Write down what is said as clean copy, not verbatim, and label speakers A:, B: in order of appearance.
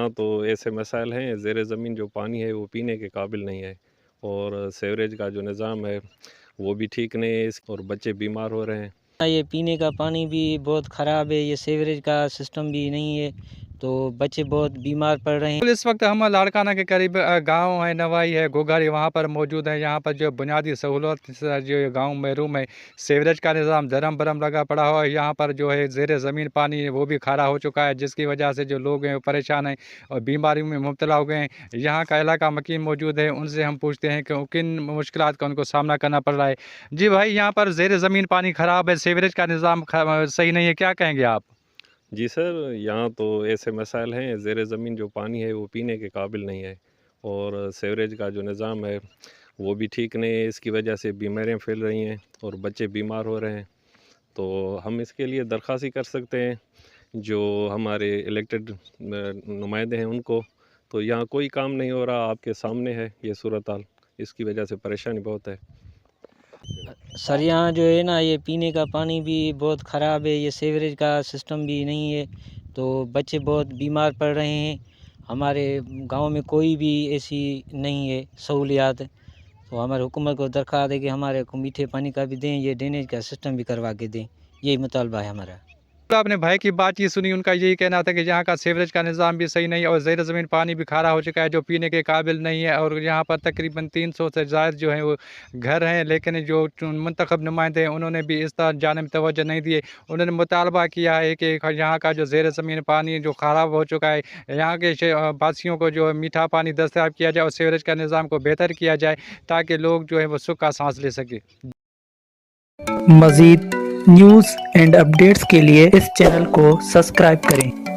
A: यहाँ तो ऐसे मसाइल हैं, ज़ेर ज़मीन जो पानी है वो पीने के काबिल नहीं है, और सीवरेज का जो निज़ाम है वो भी ठीक नहीं है, और बच्चे बीमार हो रहे हैं।
B: ये पीने का पानी भी बहुत ख़राब है, ये सीवरेज का सिस्टम भी नहीं है, तो बच्चे बहुत बीमार पड़ रहे हैं।
C: इस वक्त हम लाड़काना के करीब गांव है, नवाई है, गोगारी, वहाँ पर मौजूद है। यहाँ पर जो बुनियादी सहूलत जो गांव महरूम है, सीवरेज का निज़ाम धर्म भरम लगा पड़ा हुआ है। यहाँ पर जो है ज़ेर ज़मीन पानी है वो भी खारा हो चुका है, जिसकी वजह से जो लोग हैं वो परेशान हैं और बीमारी में मुब्तला हो गए हैं। यहाँ का इलाका मकीन मौजूद है, उनसे हम पूछते हैं कि किन मुश्किलात का उनको सामना करना पड़ रहा है। जी भाई, यहाँ पर ज़ेर ज़मीन पानी ख़राब है, सीवरेज का निज़ाम सही नहीं है, क्या कहेंगे आप?
A: जी सर, यहाँ तो ऐसे मसाइल हैं, ज़ेर ज़मीन जो पानी है वो पीने के काबिल नहीं है, और सीवरेज का जो निज़ाम है वो भी ठीक नहीं है। इसकी वजह से बीमारियाँ फैल रही हैं और बच्चे बीमार हो रहे हैं। तो हम इसके लिए दरख्वास्त ही कर सकते हैं जो हमारे इलेक्टेड नुमाइंदे हैं उनको। तो यहाँ कोई काम नहीं हो रहा, आपके सामने है ये सूरत हाल, इसकी वजह से परेशानी बहुत है।
B: सर यहाँ जो है ना, ये पीने का पानी भी बहुत ख़राब है, ये सीवरेज का सिस्टम भी नहीं है, तो बच्चे बहुत बीमार पड़ रहे हैं। हमारे गांव में कोई भी ऐसी नहीं है सहूलियात, तो हमारे हुकूमत को दरख्वास्त है कि हमारे को मीठे पानी का भी दें, ये ड्रेनेज का सिस्टम भी करवा के दें, यही मुतालबा है हमारा।
C: आपने भाई की बात ये सुनी, उनका यही कहना था कि यहाँ का सीवरेज का निज़ाम भी सही नहीं है और ज़ेर ज़मीन पानी भी खारा हो चुका है जो पीने के काबिल नहीं है। और यहाँ पर तकरीबन 300 से ज़्यादा जो है वो घर हैं, लेकिन जो मुंतखब नुमाइंदे हैं उन्होंने भी इस तरह जानिब तवज्जो नहीं दी है। उन्होंने मुतालबा किया है कि यहाँ का जो ज़ेर ज़मीन पानी जो ख़राब हो चुका है, यहाँ के वासियों को जो मीठा पानी दस्तयाब किया जाए और सीवरेज का निज़ाम को बेहतर किया जाए ताकि लोग जो है वो सुख का सांस ले सके।
D: मज़ीद न्यूज़ एंड अपडेट्स के लिए इस चैनल को सब्सक्राइब करें।